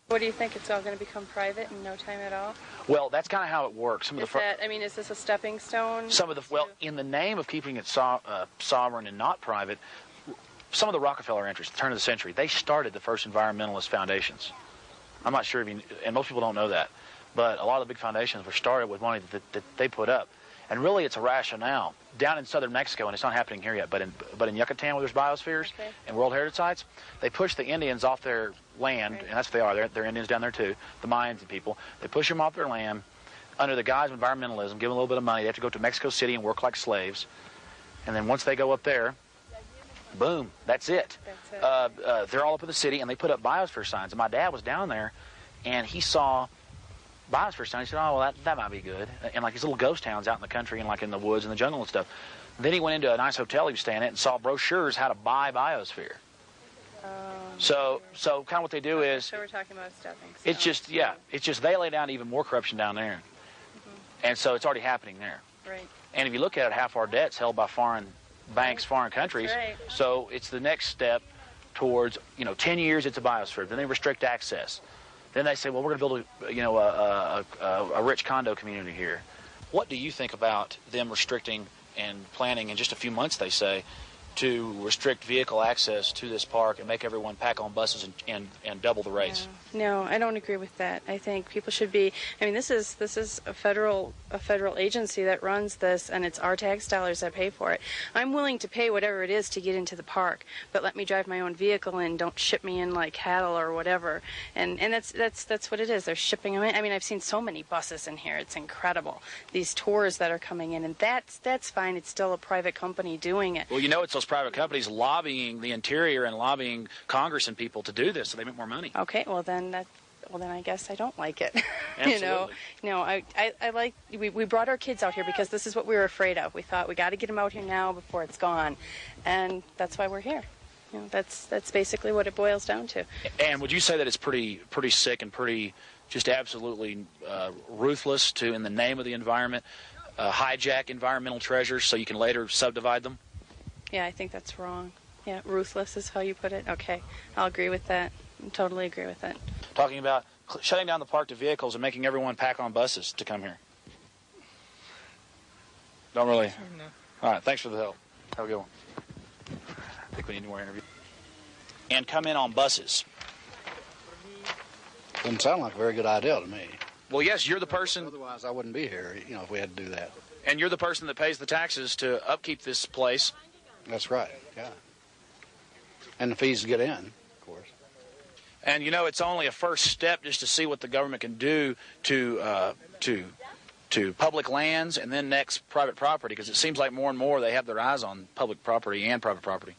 What do you think? It's all going to become private in no time at all? Well, that's kind of how it works. Is this a stepping stone? Well, in the name of keeping it sovereign and not private, some of the Rockefeller interests, at the turn of the century, they started the first environmentalist foundations. I'm not sure if you, and most people don't know that, but a lot of the big foundations were started with money that they put up. And really, it's a rationale. Down in southern Mexico, and it's not happening here yet, but in Yucatan, where there's biospheres and World Heritage Sites, they push the Indians off their land, and that's what they are. They're Indians down there too, the Mayans and people. They push them off their land under the guise of environmentalism, give them a little bit of money. They have to go to Mexico City and work like slaves. And then once they go up there, boom, that's it. They're all up in the city, and they put up biosphere signs. And my dad was down there, and he saw biosphere signs. He said, oh, well, that might be good. And like these little ghost towns out in the country and like in the woods and the jungle and stuff. Then he went into a nice hotel he was staying at and saw brochures how to buy biosphere. So kind of what they do is... So we're talking about stepping stones. It's just they lay down even more corruption down there. And so it's already happening there. Right. And if you look at it, half our debt's held by foreign banks, foreign countries. Right. So it's the next step towards, 10 years it's a biosphere. Then they restrict access. Then they say, well, we're going to build a rich condo community here. What do you think about them restricting and planning in just a few months, they say, to restrict vehicle access to this park and make everyone pack on buses and double the rates? No, I don't agree with that. I think people should be. I mean, this is a federal agency that runs this, and it's our tax dollars that pay for it. I'm willing to pay whatever it is to get into the park, but let me drive my own vehicle in. Don't ship me in like cattle or whatever. And that's what it is. They're shipping them in. I mean, I've seen so many buses in here. It's incredible. These tours that are coming in, and that's fine. It's still a private company doing it. Well, it's those private companies lobbying the interior and lobbying Congress and people to do this so they make more money. Okay, well then I guess I don't like it. Absolutely. I like we brought our kids out here because this is what we were afraid of. We thought we got to get them out here now before it's gone, and that's why we're here. That's basically what it boils down to. And would you say that it's pretty sick and pretty just absolutely ruthless to, in the name of the environment, hijack environmental treasures so you can later subdivide them? Yeah, I think that's wrong. Yeah, ruthless is how you put it. Okay, I'll agree with that. I totally agree with it. Talking about shutting down the park to vehicles and making everyone pack on buses to come here. Don't really? No. All right, thanks for the help. Have a good one. I think we need more interviews. And come in on buses. Doesn't sound like a very good idea to me. Well, yes, you're the person... Otherwise, I wouldn't be here, if we had to do that. And you're the person that pays the taxes to upkeep this place. That's right, yeah. And the fees to get in, of course. And, it's only a first step just to see what the government can do to public lands and then next private property, because it seems like more and more they have their eyes on public property and private property.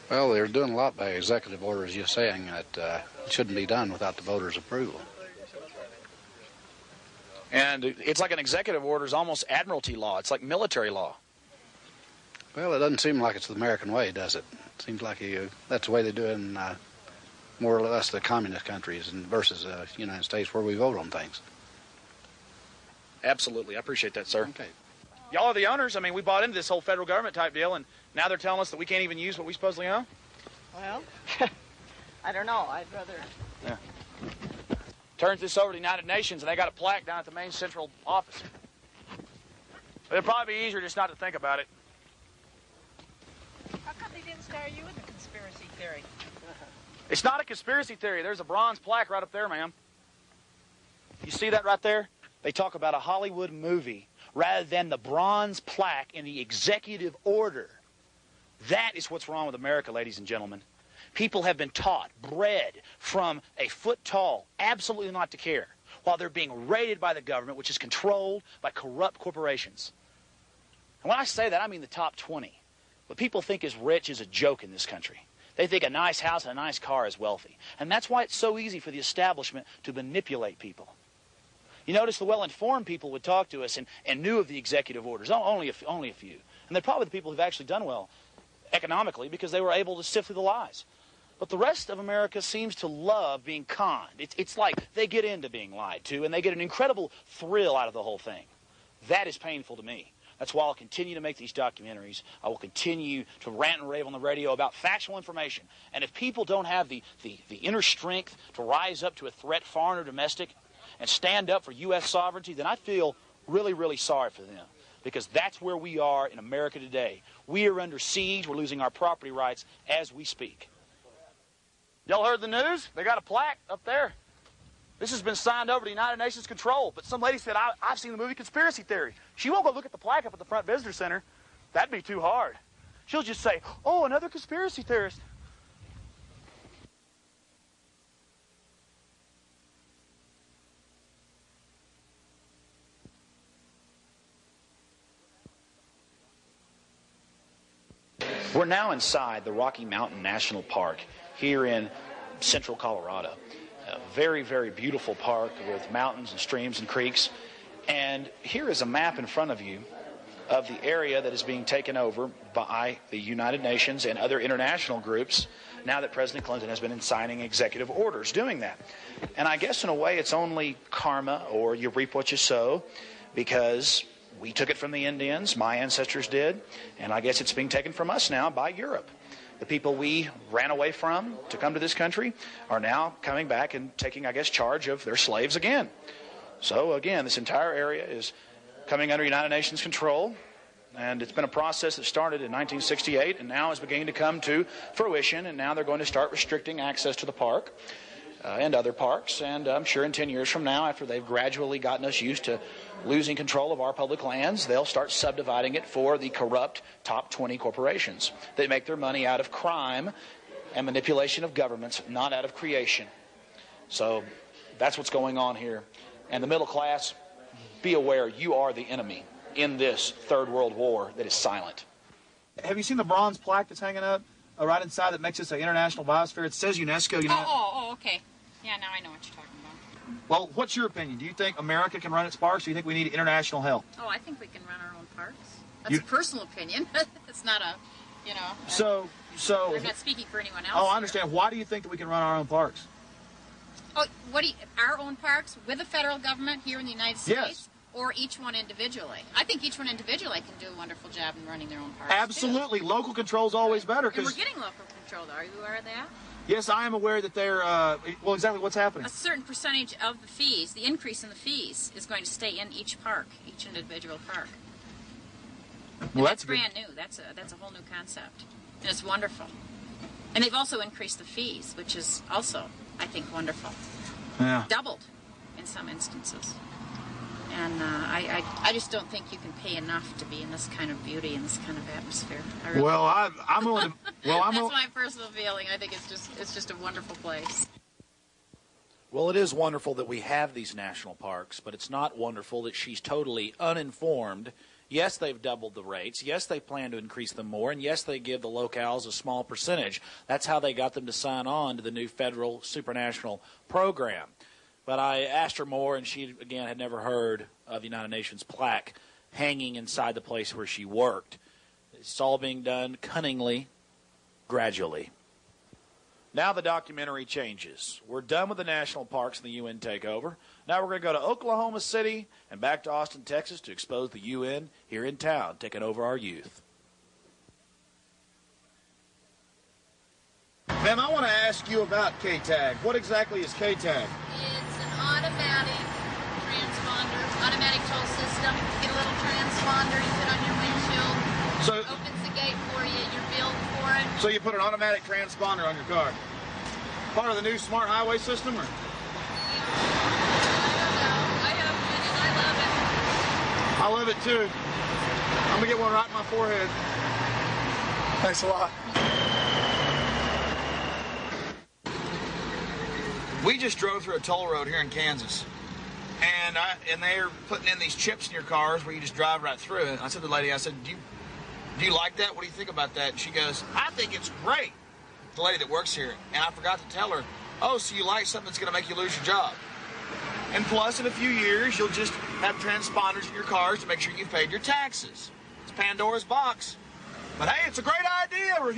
Well, they're doing a lot by executive orders, you're saying that it shouldn't be done without the voters' approval. And it's like an executive order is almost admiralty law. It's like military law. Well, it doesn't seem like it's the American way, does it? It seems like that's the way they do it in more or less the communist countries versus the United States where we vote on things. Absolutely. I appreciate that, sir. Okay. Y'all are the owners. I mean, we bought into this whole federal government type deal, and now they're telling us that we can't even use what we supposedly own? Well, I don't know. I'd rather... Yeah. Turns this over to the United Nations, and they got a plaque down at the main central office. But it'd probably be easier just not to think about it. How come they didn't start you in the conspiracy theory? It's not a conspiracy theory. There's a bronze plaque right up there, ma'am. You see that right there? They talk about a Hollywood movie rather than the bronze plaque in the executive order. That is what's wrong with America, ladies and gentlemen. People have been taught, bred from a foot tall, absolutely not to care, while they're being raided by the government, which is controlled by corrupt corporations. And when I say that, I mean the top 20. What people think is rich is a joke in this country. They think a nice house and a nice car is wealthy. And that's why it's so easy for the establishment to manipulate people. You notice the well-informed people would talk to us and knew of the executive orders, only a few. And they're probably the people who've actually done well economically because they were able to sift through the lies. But the rest of America seems to love being conned. It's like they get into being lied to, and they get an incredible thrill out of the whole thing. That is painful to me. That's why I'll continue to make these documentaries. I will continue to rant and rave on the radio about factual information. And if people don't have the inner strength to rise up to a threat, foreign or domestic, and stand up for U.S. sovereignty, then I feel really, really sorry for them. Because that's where we are in America today. We are under siege. We're losing our property rights as we speak. Y'all heard the news? They got a plaque up there. This has been signed over to United Nations control. But some lady said, I've seen the movie Conspiracy Theory. She won't go look at the plaque up at the front visitor center. That'd be too hard. She'll just say, oh, another conspiracy theorist. We're now inside the Rocky Mountain National Park here in central Colorado. A very, very beautiful park with mountains and streams and creeks. And here is a map in front of you of the area that is being taken over by the United Nations and other international groups now that President Clinton has been signing executive orders doing that. And I guess in a way it's only karma, or you reap what you sow, because we took it from the Indians, my ancestors did, and I guess it's being taken from us now by Europe. The people we ran away from to come to this country are now coming back and taking, I guess, charge of their slaves again. So again, this entire area is coming under United Nations control, and it's been a process that started in 1968 and now is beginning to come to fruition, and now they're going to start restricting access to the park and other parks, and I'm sure in 10 years from now, after they've gradually gotten us used to losing control of our public lands, they'll start subdividing it for the corrupt top 20 corporations. They make their money out of crime and manipulation of governments, not out of creation. So that's what's going on here. And the middle class, be aware you are the enemy in this third world war that is silent. Have you seen the bronze plaque that's hanging up right inside that makes this an international biosphere? It says UNESCO. You know. Oh, okay. Yeah, now I know what you're talking about. Well, what's your opinion? Do you think America can run its parks, or do you think we need international help? Oh, I think we can run our own parks. That's a personal opinion. It's not a, you know. So. I'm not speaking for anyone else. Oh, I understand. Why do you think that we can run our own parks? Oh, our own parks with the federal government here in the United States? Yes. Or each one individually? I think each one individually can do a wonderful job in running their own parks. Absolutely. Too. Local control is always better. And we're getting local control, though. Are you aware of that? Yes, I am aware that they're, well, exactly what's happening. A certain percentage of the fees, the increase in the fees, is going to stay in each park, each individual park. Well, that's brand new. That's a whole new concept. And it's wonderful. And they've also increased the fees, which is also, I think, wonderful. Yeah. Doubled in some instances. And I just don't think you can pay enough to be in this kind of beauty and this kind of atmosphere. Really well, I'm willing to. Well, that's my personal feeling. I think it's just a wonderful place. Well, it is wonderful that we have these national parks, but it's not wonderful that she's totally uninformed. Yes, they've doubled the rates. Yes, they plan to increase them more. And yes, they give the locales a small percentage. That's how they got them to sign on to the new federal supranational program. But I asked her more, and she, again, had never heard of the United Nations plaque hanging inside the place where she worked. It's all being done cunningly, gradually. Now the documentary changes. We're done with the national parks and the UN takeover. Now we're going to go to Oklahoma City and back to Austin, Texas to expose the UN here in town, taking over our youth. Ma'am, I want to ask you about K-Tag. What exactly is K-Tag? It's an automatic transponder, automatic toll system. You get a little transponder you put on your windshield. So it opens the gate for you. You're billed for it. So you put an automatic transponder on your car. Part of the new smart highway system, or? I don't know. I have it and I love it. I love it too. I'm gonna get one right in my forehead. Thanks a lot. We just drove through a toll road here in Kansas, and they're putting in these chips in your cars where you just drive right through it. I said to the lady, I said, do you like that? What do you think about that? And she goes, I think it's great. The lady that works here, and I forgot to tell her, oh, so you like something that's going to make you lose your job. And plus, in a few years, you'll just have transponders in your cars to make sure you've paid your taxes. It's Pandora's box. But hey, it's a great idea. We're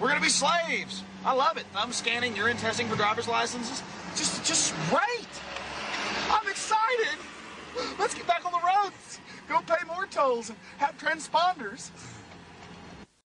going to be slaves. I love it. Thumb scanning, urine testing for driver's licenses. Just great. I'm excited. Let's get back on the roads. Go pay more tolls and have transponders.